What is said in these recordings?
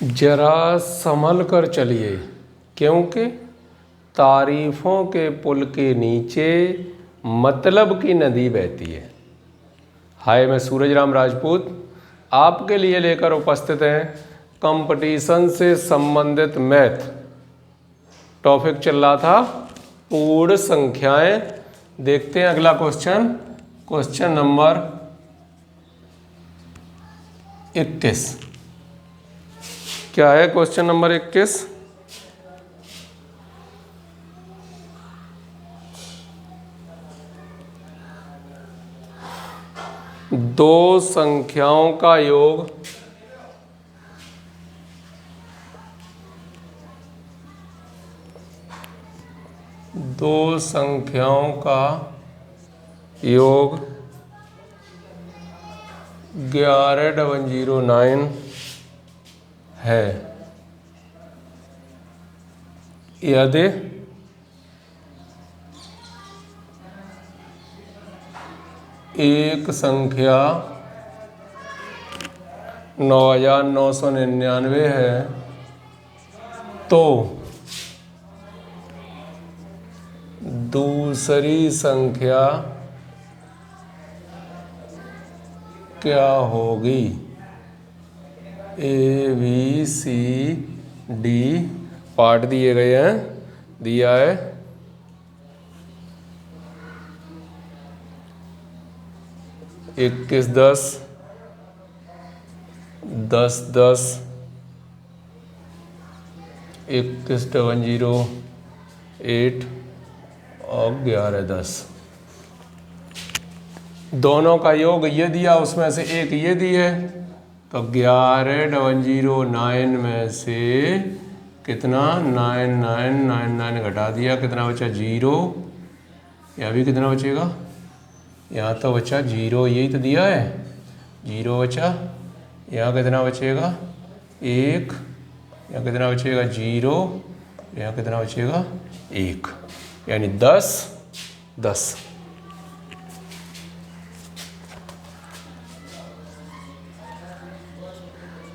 जरा संभल कर चलिए क्योंकि तारीफों के पुल के नीचे मतलब की नदी बहती है। हाय, मैं सूरज राम राजपूत आपके लिए लेकर उपस्थित हैं कंपटीशन से संबंधित मैथ। टॉपिक चल रहा था पूर्ण संख्याएं। देखते हैं अगला क्वेश्चन, क्वेश्चन नंबर 21। क्या है क्वेश्चन नंबर 21? दो संख्याओं का योग दो संख्याओं का योग 11,9 है यदि एक संख्या 9,999 है तो दूसरी संख्या क्या होगी? A B C D part दिए गए हैं, दिया है 21, 10, 10, 10, 21,008 और 11, 10। दोनों का योग ये दिया, उसमें से एक ये दी है, तो 11,9 में से कितना 9999 घटा दिया, कितना बचा 0। यहाँ भी कितना बचेगा? यहाँ तो बचा 0, यही तो दिया है 0 बचा। यहाँ कितना बचेगा 1, यहाँ कितना बचेगा 0, यहाँ कितना बचेगा 1, यानी 10, 10।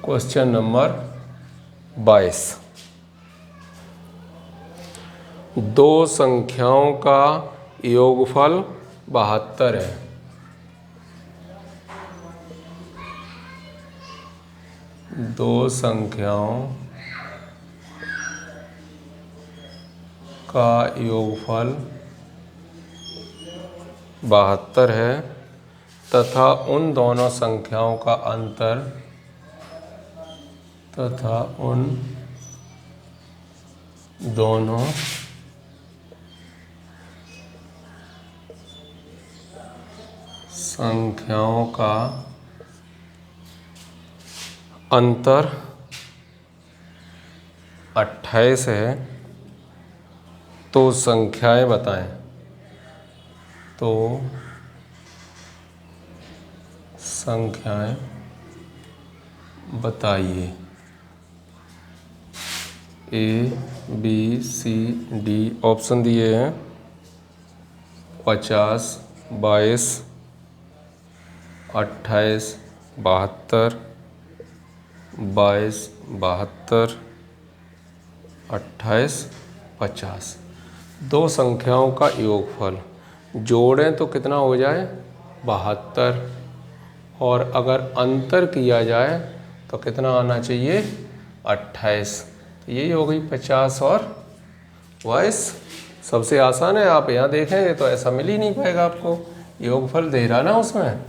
Question number 22। दो संख्याओं का योगफल 72 है। दो संख्याओं का योगफल 72 है तथा उन दोनों संख्याओं का अंतर संख्याओं का अंतर 28 है तो संख्याएं बताएं। तो संख्याएं बताइए। A B C D option दिए हैं 50, 22, 28, 72, 22, 72, 28, 50। दो संख्याओं का योगफल जोड़ें तो कितना हो जाए 72, और अगर अंतर किया जाए तो कितना आना चाहिए 28। तो यही हो गई 50 और 22। सबसे आसान है, आप यहाँ देखेंगे तो ऐसा मिल ही नहीं पाएगा आपको, योगफल दे रहा ना उसमें।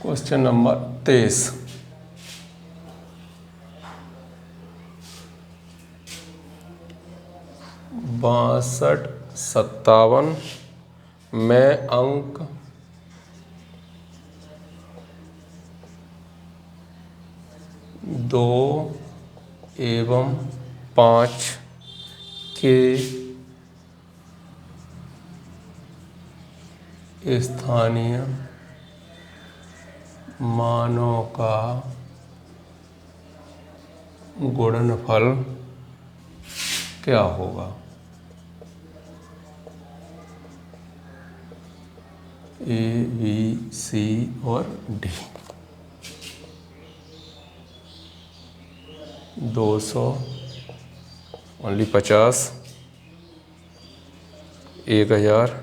Question number 23। 62, 57 में अंक 2 एवं 5 के स्थानीय मानों का गुणनफल क्या होगा? ए बी सी और डी। 200 ओनली 50, 1000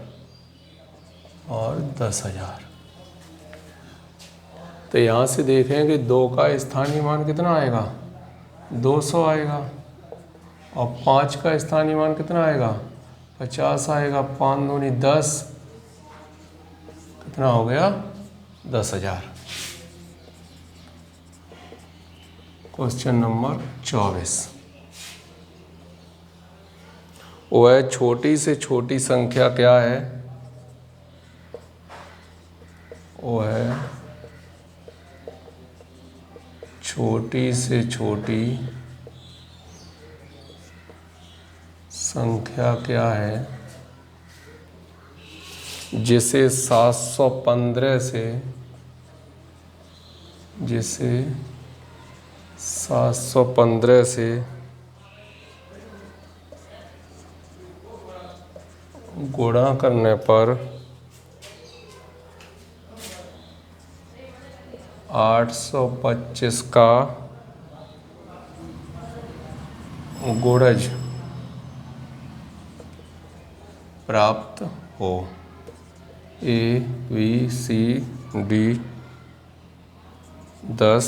और 10,000। तो यहाँ से देखें कि 2 का स्थानीय मान कितना आएगा, 200 आएगा, और 5 का स्थानीय मान कितना आएगा, 50 आएगा। 5 दूनी 10, कितना हो गया, 10,000। Question number 24। वह छोटी से छोटी संख्या क्या है, वह छोटी से छोटी संख्या क्या है जिसे 715 से, जिसे 715 से गुणा करने पर 825 का गुणज प्राप्त हो। A B C D 10,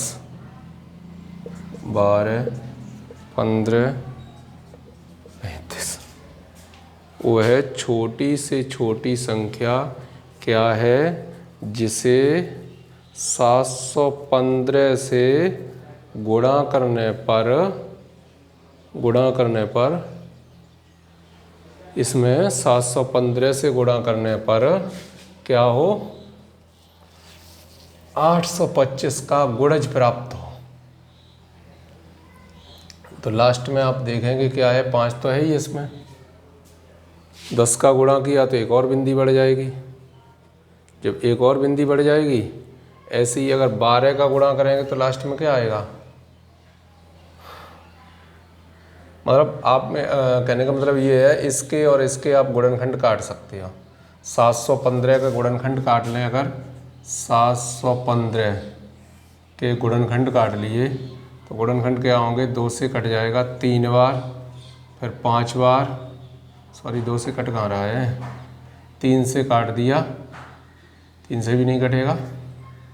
12, 15, 35। वह छोटी से छोटी संख्या क्या है जिसे 715 से गुणा करने पर इसमें 715 से गुणा करने पर क्या हो, 825 का गुणज प्राप्त हो। तो लास्ट में आप देखेंगे क्या है, 5 तो है ही इसमें, 10 का गुणा किया तो एक और बिंदी बढ़ जाएगी। जब एक और बिंदी बढ़ जाएगी, ऐसे ही अगर 12 का गुणा करेंगे तो लास्ट में क्या आएगा, मतलब आप में कहने का मतलब ये है, इसके और इसके आप गुणनखंड काट सकते हो। 715 का गुणनखंड काट लें, अगर 715 के गुणनखंड काट लिए तो गुणनखंड क्या होंगे, 2 से कट जाएगा 3 बार, फिर 5 बार, सॉरी 2 से कट कहाँ रहा है, 3 से काट दिया, 3 से भी नहीं कटेगा,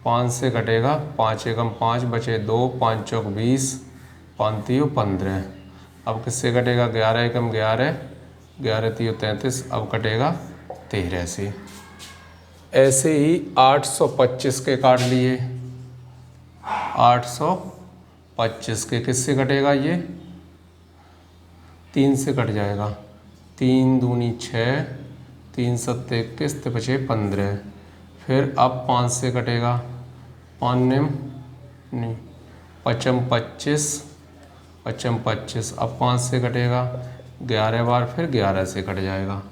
5 से कटेगा, 5 एकम 5 बचे 2, 5 चौक 20, 5 तियो 15। अब किससे कटेगा, 11 एकम 11, 11 तियो 33, अब कटेगा 13 से। ऐसे ही 825 के काट लिए, 825 के किससे कटेगा, ये 3 से कट जाएगा, 3 दूनी 6, 3 सत्ते 21, तो बचे 15। फिर अब 5 से कटेगा, 5 नेम नहीं, 5 25, 5 25, अब 5 से कटेगा 11 बार, फिर 11 से कट जाएगा।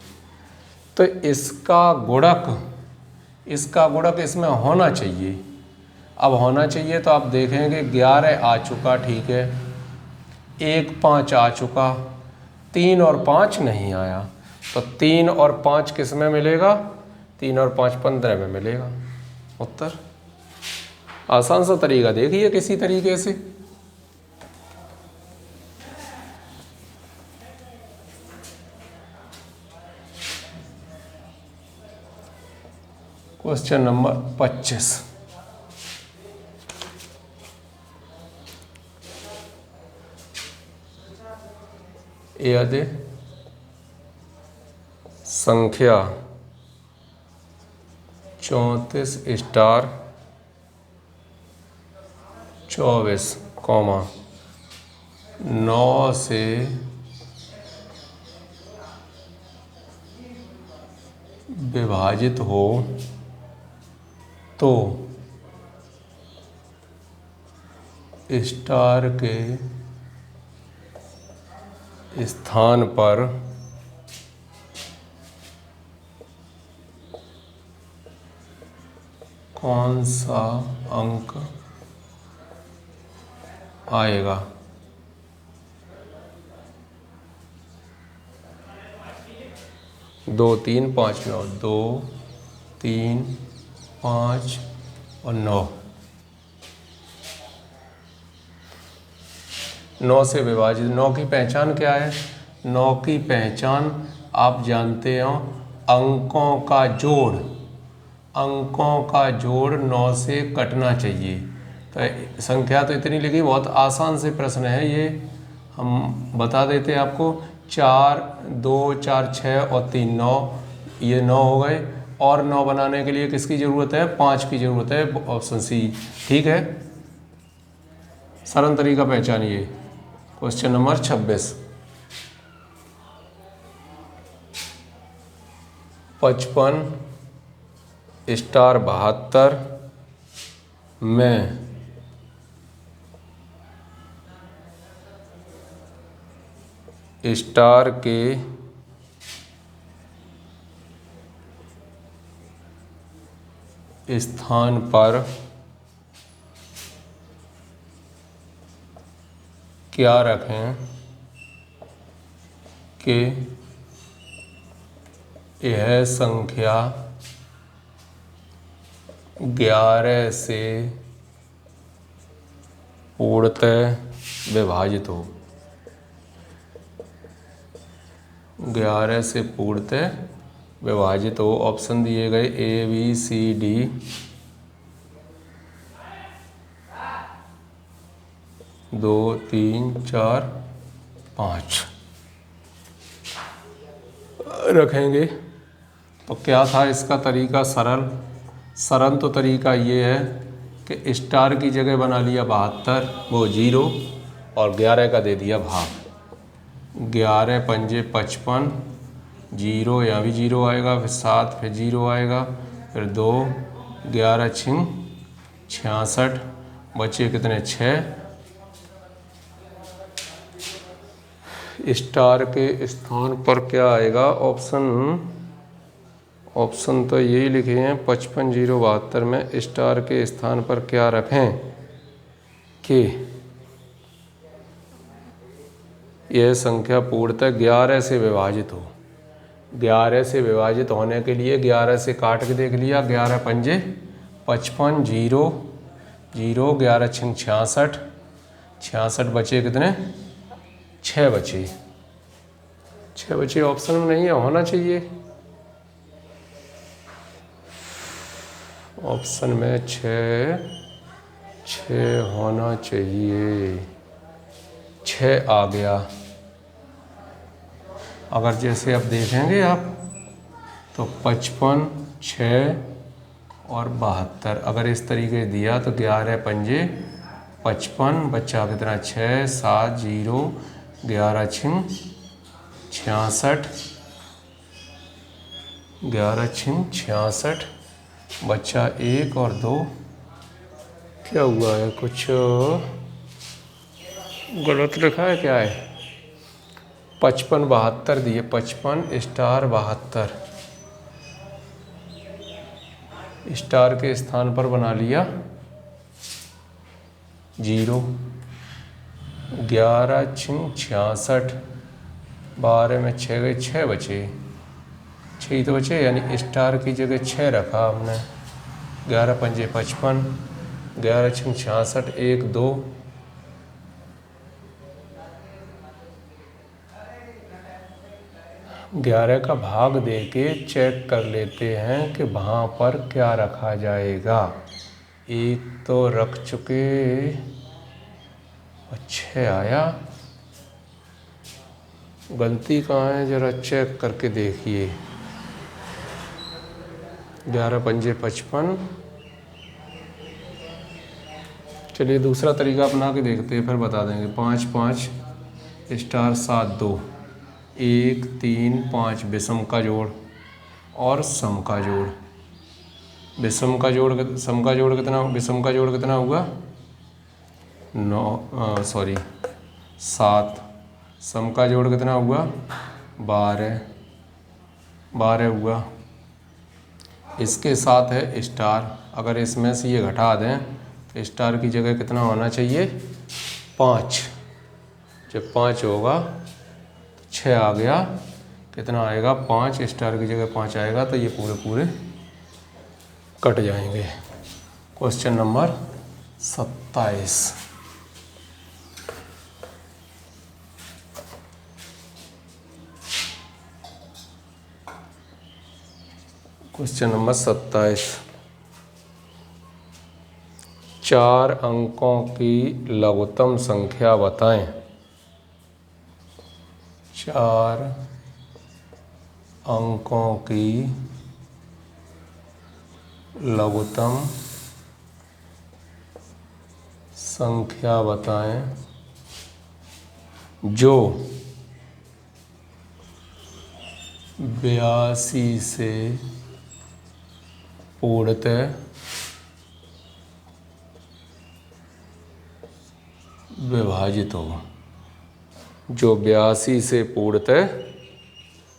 तो इसका गुणक इसमें होना चाहिए। अब होना चाहिए तो आप देखेंगे 11 आ चुका, ठीक है, 1 5 आ चुका, 3 और 5 नहीं आया, तो 3 और 5 किस में मिलेगा, 3 और 5 15 में मिलेगा उत्तर। आसान सा तरीका देखिए किसी तरीके से। Question number 25। यदि संख्या 34 स्टार 24, 9 से विभाजित हो तो स्टार के स्थान पर कौन सा अंक आएगा। 2 3 5 9, 2 3 5 और 9। 9 से विभाजित। 9 की पहचान क्या है? 9 की पहचान आप जानते हो, अंकों का जोड़। अंकों का जोड़ 9 से कटना चाहिए। तो संख्या तो इतनी लिखी, बहुत आसान से प्रश्न है ये, हम बता देते हैं आपको। 4 2 4 6 और 3 9, ये 9 हो गए। और 9 बनाने के लिए किसकी ज़रूरत है? 5 की ज़रूरत है, ऑप्शन सी। ठीक है, सरल तरीका पहचानिए। Question number 26। 55 स्टार 72 में स्टार के स्थान पर क्या रखें कि यह संख्या 11 से पूर्णतः विभाजित हो। 11 से पूर्णतः विभाजित हो। ऑप्शन दिए गए A B C D। दो, 3, 4, 5 रखेंगे। तो क्या था इसका तरीका? सरल तो तरीका ये है कि स्टार की जगह बना लिया 72, वो 0, और 11 का दे दिया भाग। 11 पंजे 55, 0 यहाँ भी 0 आएगा, फिर 7, फिर 0 आएगा, फिर 2, 11 छिंग 66, बचे कितने? 6। स्टार के स्थान पर क्या आएगा? ऑप्शन तो यही लिखे हैं, 55 0 72 में स्टार के स्थान पर क्या रखें कि यह संख्या पूर्णतः 11 से विभाजित हो। 11 से विभाजित होने के लिए 11 से काट के देख लिया। 11 पंजे 55, 0 0, 11 छिंग 66, 66 बचे कितने? 6 बचे। 6 बचे, ऑप्शन में नहीं है, होना चाहिए। ऑप्शन में 6 होना चाहिए। 6 आ गया। अगर जैसे अब देखेंगे आप तो 55, 6 और 72, अगर इस तरीके से दिया तो 11 पंजे 55, बच्चा कितना? 6, 7, 0, 11 छिंग 66, 11 छिंग 66, बच्चा 1 और 2। क्या हुआ है? कुछ गलत लिखा है, क्या है? 55 72 दिए, 55 स्टार 72 स्टार के स्थान पर बना लिया 0। 11 छिंग 66, 12 में 6 गए, 6 बचे। 6 ही तो बचे, यानी स्टार की जगह 6 रखा हमने। 11 पंजे 55, 11 छिंग 66, 1 2। ग्यारह का भाग देके चेक कर लेते हैं कि वहाँ पर क्या रखा जाएगा। एक तो रख चुके, 6 आया। गलती कहाँ है, ज़रा चेक करके देखिए। 11 पंजे 55। चलिए दूसरा तरीका अपना के देखते हैं, फिर बता देंगे। 5 5 स्टार 7 2, 1 3 5 विषम का जोड़ और सम का जोड़। विषम का जोड़ सम का जोड़ कितना? विषम का जोड़ कितना हुआ? 7। सम का जोड़ कितना हुआ? 12 हुआ। इसके साथ है स्टार, अगर इसमें से ये घटा दें तो स्टार की जगह कितना होना चाहिए? 5। जब 5 होगा तो 6 आ गया, कितना आएगा? 5 स्टार की जगह 5 आएगा, तो ये पूरे कट जाएंगे। Question number 27। Question number 27। 4 अंकों की लघुत्तम संख्या बताएं। 4 अंकों की लघुत्तम संख्या बताएं जो 82 से पूर्णतः विभाजित हो। जो 82 से पूर्णतः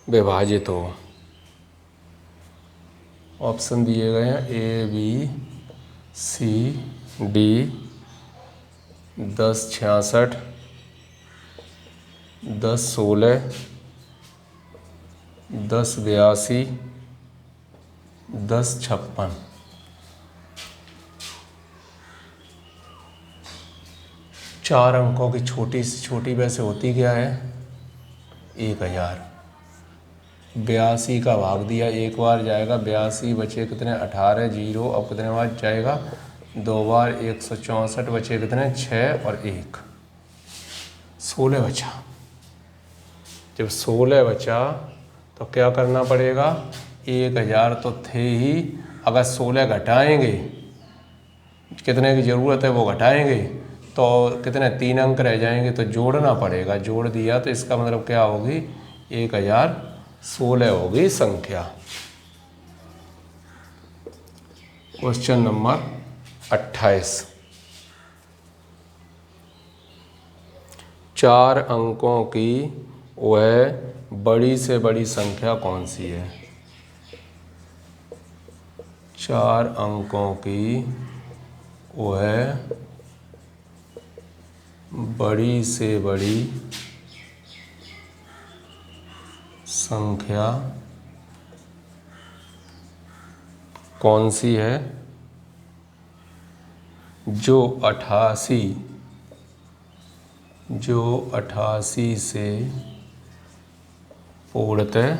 विभाजित हो। ऑप्शन दिए गए हैं A B C D 10 66 10 16 10 82 10 56। 4 अंकों की छोटी से छोटी वैसे होती क्या है? 1000। 82 का भाग दिया एक बार जाएगा, 82 बचे कितने 18 जीरो। अब कितने बार जाएगा? 2 बार 164 बचे कितने 6 और 1 16 बचा। जब 16 बचा तो क्या करना पड़ेगा? 1000 तो थे ही, अगर 16 घटाएंगे, कितने की ज़रूरत है वो घटाएंगे तो कितने 3 अंक रह जाएंगे, तो जोड़ना पड़ेगा। जोड़ दिया तो इसका मतलब क्या होगी? 1016 होगी संख्या। Question number 28। 4 अंकों की वह बड़ी से बड़ी संख्या कौन सी है? 4 अंकों की वह बड़ी से बड़ी संख्या कौन सी है जो 88 से पूर्णतः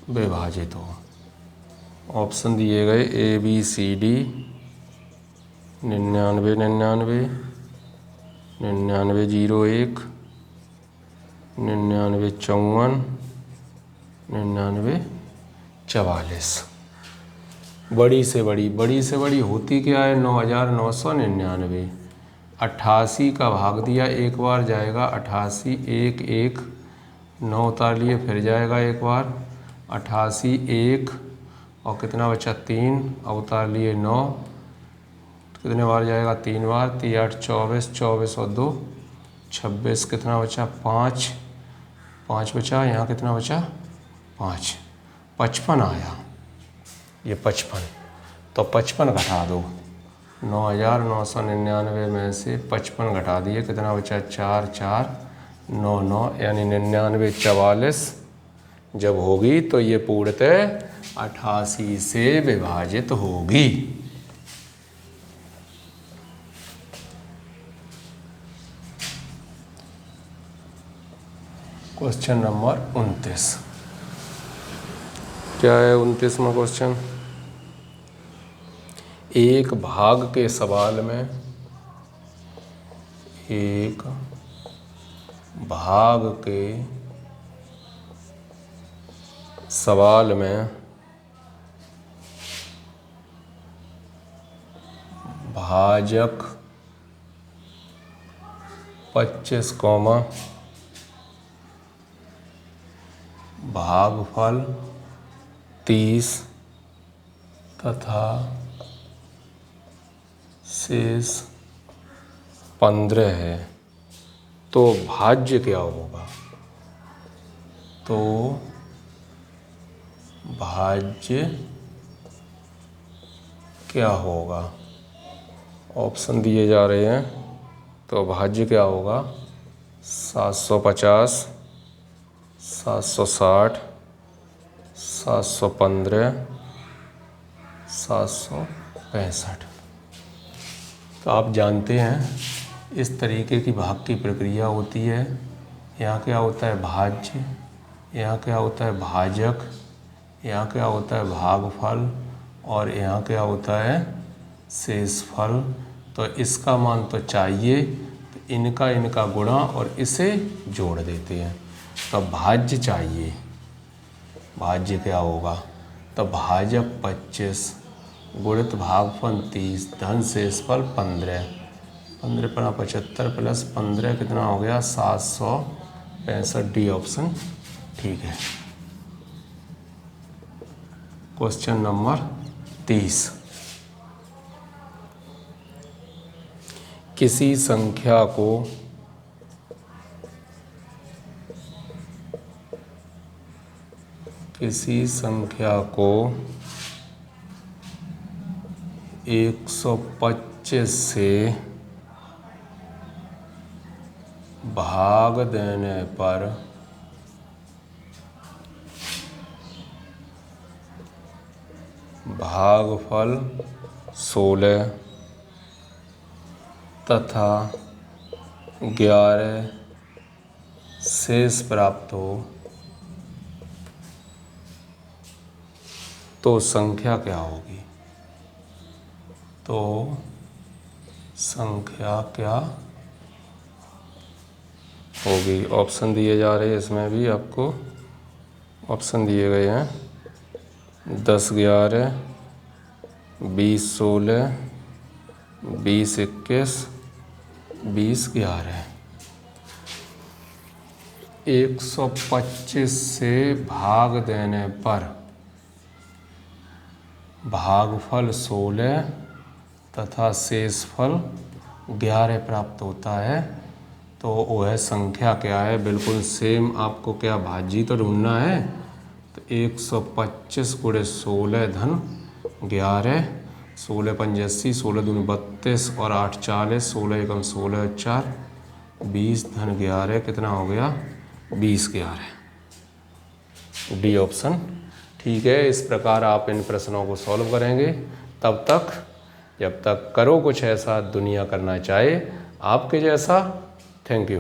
विभाजित हो। ऑप्शन दिए गए A B C D 99 99 99 01 99 54 99 44। बड़ी से बड़ी होती क्या है? 9999। 88 का भाग दिया एक बार जाएगा 88 1 1 9 उतार लिए फिर जाएगा एक बार 88 1 और कितना बचा 3 और उतार लिए 9, कितने बार जाएगा 3 बार 3 8 24 24 और 2 26, कितना बचा 5 5 बचा। यहाँ कितना बचा 5 55 आया। ये 55, तो 55 घटा दो। 9999 में से 55 घटा दिए, कितना बचा 4 4 9 9 यानी 99 44 जब होगी तो ये पूर्णतः 88 से विभाजित होगी। Question number 29। क्या है 29वां क्वेश्चन? एक भाग के सवाल में भाजक 25, भागफल 30 तथा शेष 15 है, तो भाज्य क्या होगा? तो भाज्य क्या होगा? ऑप्शन दिए जा रहे हैं। तो भाज्य क्या होगा? 750 760 715 765। तो आप जानते हैं इस तरीके की भाग की प्रक्रिया होती है। यहाँ क्या होता है भाज्य, यहाँ क्या होता है भाजक, यहाँ क्या होता है भागफल और यहाँ क्या होता है शेषफल। तो इसका मान तो चाहिए, तो इनका गुणा और इसे जोड़ देते हैं। तो भाज्य चाहिए, भाज्य क्या होगा, तो भाजक 25 गुणित भागफल 30 धन शेषफल 15। 15 × 75 + 15 कितना हो गया 765। डी ऑप्शन ठीक है। Question number 30। किसी संख्या को किसी संख्या को 125 से भाग देने पर भागफल 16 तथा 11 शेष प्राप्त हो तो संख्या क्या होगी। तो संख्या क्या होगी। ऑप्शन दिए जा रहे हैं, इसमें भी आपको ऑप्शन दिए गए हैं 10 11 20 16 20 21 20 11। 125 से भाग देने पर भागफल 16 तथा शेषफल 11 प्राप्त होता है। तो वह संख्या क्या है, बिल्कुल सेम आपको क्या भाज्य तो ढूंढना है। तो 125 × 16 धन 11, 16 × 5 80, 16 दूनी 32 और 8 40, 16 × 16 4 20 धन 11 कितना हो गया 20 11। डी ऑप्शन ठीक है। इस प्रकार आप इन प्रश्नों को सॉल्व करेंगे। तब तक जब तक करो कुछ ऐसा दुनिया करना चाहे आपके जैसा। Thank you.